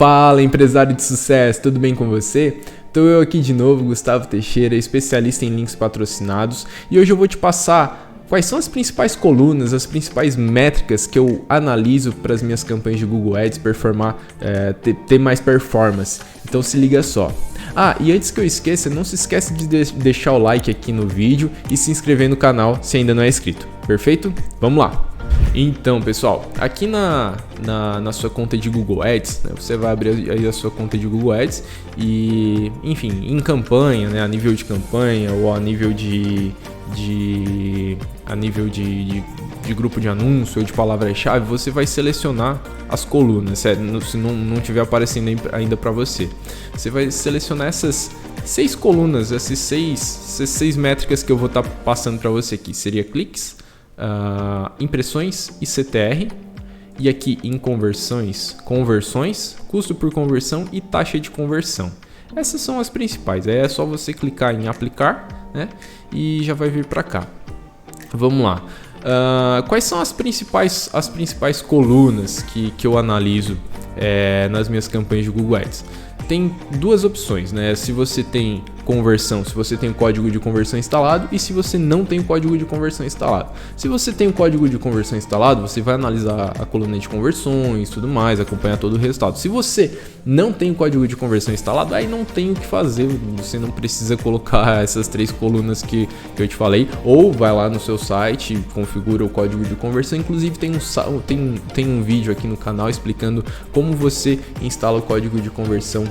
Fala, empresário de sucesso, tudo bem com você? Estou eu aqui de novo, Gustavo Teixeira, especialista em links patrocinados, e hoje eu vou te passar quais são as principais colunas, as principais métricas que eu analiso para as minhas campanhas de Google Ads performar, ter mais performance. Então se liga só. E antes que eu esqueça, não se esquece de deixar o like aqui no vídeo e se inscrever no canal se ainda não é inscrito. Perfeito? Vamos lá! Então, pessoal, aqui na sua conta de Google Ads, né, você vai abrir aí a sua conta de Google Ads e, enfim, em campanha, né, a nível de campanha ou a nível de grupo de anúncio ou de palavra-chave, você vai selecionar as colunas, se não estiver aparecendo ainda para você. Você vai selecionar essas 6 colunas, essas seis métricas que eu vou estar passando para você aqui. Seria cliques, impressões e CTR, e aqui em conversões, custo por conversão e taxa de conversão. Essas são as principais. Aí é só você clicar em aplicar, né, e já vai vir para cá. Vamos lá. Quais são as principais colunas que eu analiso nas minhas campanhas de Google Ads? Tem duas opções, né? Se você tem conversão, se você tem o código de conversão instalado e se você não tem o código de conversão instalado. Se você tem o código de conversão instalado, você vai analisar a coluna de conversões, tudo mais, acompanhar todo o resultado. Se você não tem o código de conversão instalado, aí não tem o que fazer, você não precisa colocar essas 3 colunas que eu te falei, ou vai lá no seu site, configura o código de conversão. Inclusive tem um vídeo aqui no canal explicando como você instala o código de conversão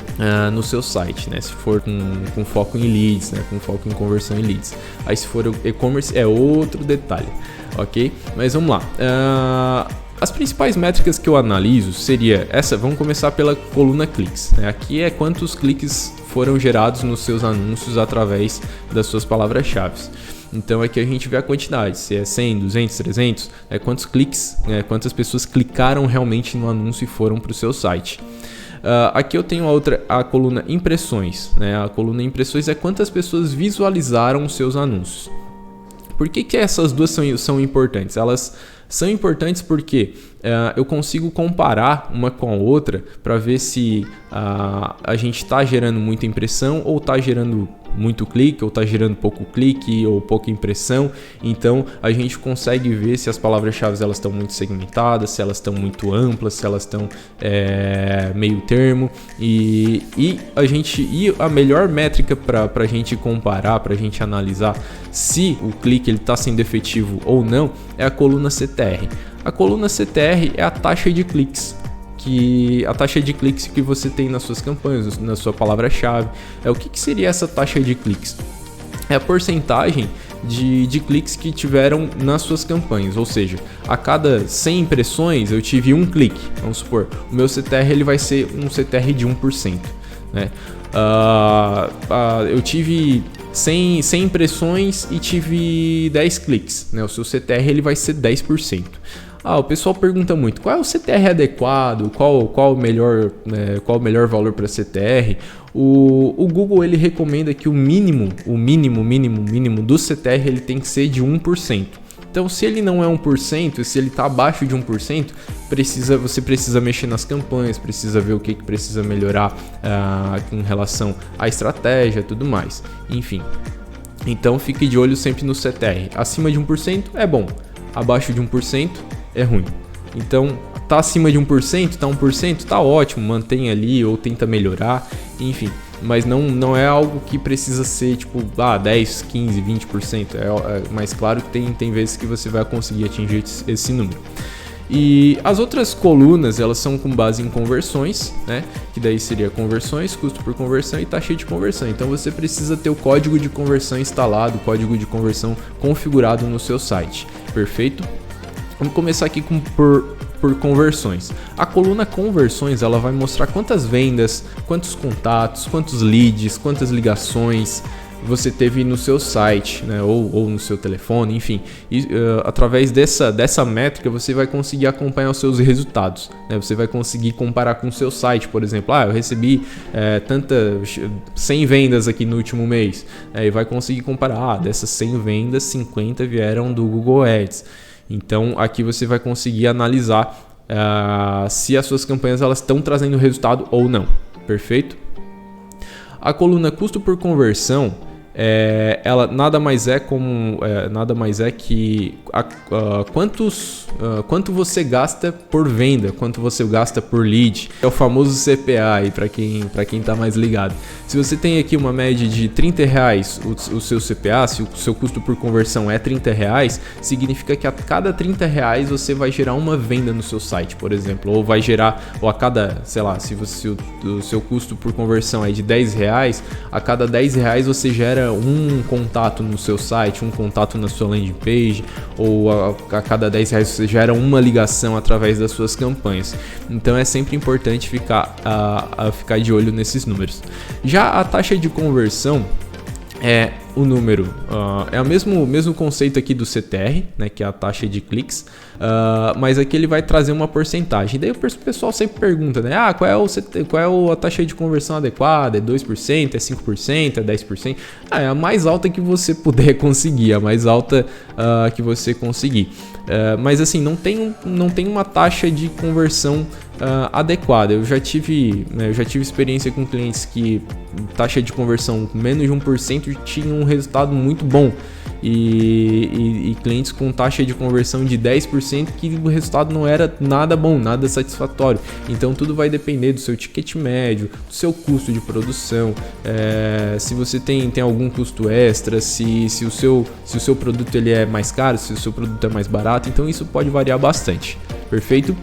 no seu site, né? Se for com foco em leads, né? Com foco em conversão em leads. Aí se for e-commerce é outro detalhe, ok? Mas vamos lá. As principais métricas que eu analiso seria essa. Vamos começar pela coluna cliques, né? Aqui é quantos cliques foram gerados nos seus anúncios através das suas palavras-chave. Então aqui a gente vê a quantidade, se é 100, 200, 300, quantos cliques, quantas pessoas clicaram realmente no anúncio e foram para o seu site. Aqui eu tenho a coluna impressões, né? A coluna impressões é quantas pessoas visualizaram os seus anúncios. Por que essas duas são importantes? Elas são importantes porque eu consigo comparar uma com a outra para ver se a gente está gerando muita impressão ou está gerando muito clique, ou está gerando pouco clique ou pouca impressão. Então a gente consegue ver se as palavras-chave elas estão muito segmentadas, se elas estão muito amplas, se elas estão meio termo, e a melhor métrica para a gente comparar, para a gente analisar se o clique está sendo efetivo ou não é a coluna CTR. A coluna CTR é a taxa de cliques. A taxa de cliques que você tem nas suas campanhas, na sua palavra-chave. O que seria essa taxa de cliques? É a porcentagem de cliques que tiveram nas suas campanhas, ou seja, a cada 100 impressões eu tive um clique. Vamos supor, o meu CTR ele vai ser um CTR de 1%, né? Eu tive 100 impressões e tive 10 cliques, né? O seu CTR ele vai ser 10%. O pessoal pergunta muito, qual é o CTR adequado, qual o melhor valor para CTR? O Google ele recomenda que o mínimo do CTR ele tem que ser de 1%. Então, se ele não é 1%, se ele está abaixo de 1%, você precisa mexer nas campanhas, precisa ver o que precisa melhorar com relação à estratégia e tudo mais. Enfim, então fique de olho sempre no CTR. Acima de 1% é bom, abaixo de 1% é ruim. Então, tá acima de 1%, tá 1%, tá ótimo, mantém ali ou tenta melhorar, enfim. Mas não é algo que precisa ser tipo 10, 15, 20%. Mas claro que tem vezes que você vai conseguir atingir esse número. E as outras colunas, elas são com base em conversões, né? Que daí seria conversões, custo por conversão e taxa de conversão. Então você precisa ter o código de conversão instalado, o código de conversão configurado no seu site. Perfeito? Vamos começar aqui por conversões. A coluna conversões ela vai mostrar quantas vendas, quantos contatos, quantos leads, quantas ligações você teve no seu site, né? ou no seu telefone, enfim. E, através dessa métrica você vai conseguir acompanhar os seus resultados, né? Você vai conseguir comparar com o seu site, por exemplo. Eu recebi 100 vendas aqui no último mês, e vai conseguir comparar, dessas 100 vendas, 50 vieram do Google Ads. Então aqui você vai conseguir analisar se as suas campanhas elas estão trazendo resultado ou não, perfeito? A coluna custo por conversão, ela nada mais é que quanto você gasta por venda, quanto você gasta por lead. É o famoso CPA aí para quem tá mais ligado. Se você tem aqui uma média de R$30 o seu CPA, se o seu custo por conversão é R$30, significa que a cada R$30 você vai gerar uma venda no seu site, por exemplo, ou vai gerar, ou a cada, sei lá, se o seu custo por conversão é de R$10, a cada R$10 você gera um contato no seu site, um contato na sua landing page, ou a cada R$10 você gera uma ligação através das suas campanhas. Então é sempre importante ficar de olho nesses números. Já a taxa de conversão é o número, é o mesmo conceito aqui do CTR, né, que é a taxa de cliques, mas aqui ele vai trazer uma porcentagem. Daí o pessoal sempre pergunta, né, qual é a taxa de conversão adequada? É 2%, é 5%, é 10%? É a mais alta que você puder conseguir, a mais alta que você conseguir. Mas assim, não tem uma taxa de conversão adequada. Eu já tive experiência com clientes que taxa de conversão com menos de 1% tinham um resultado muito bom, e clientes com taxa de conversão de 10% que o resultado não era nada bom, nada satisfatório. Então tudo vai depender do seu ticket médio, do seu custo de produção, se você tem algum custo extra, se o seu produto ele é mais caro, se o seu produto é mais barato. Então isso pode variar bastante, perfeito?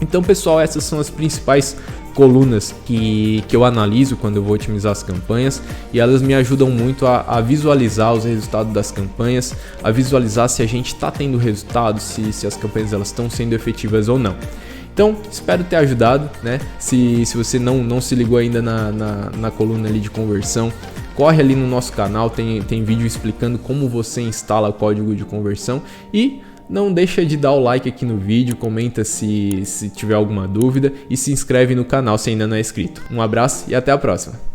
Então, pessoal, essas são as principais colunas que eu analiso quando eu vou otimizar as campanhas, e elas me ajudam muito a visualizar os resultados das campanhas, a visualizar se a gente está tendo resultado, se as campanhas elas estão sendo efetivas ou não. Então, espero ter ajudado, né? Se você não se ligou ainda na coluna ali de conversão, corre ali no nosso canal, tem vídeo explicando como você instala o código de conversão, e não deixa de dar o like aqui no vídeo, comenta se tiver alguma dúvida e se inscreve no canal se ainda não é inscrito. Um abraço e até a próxima!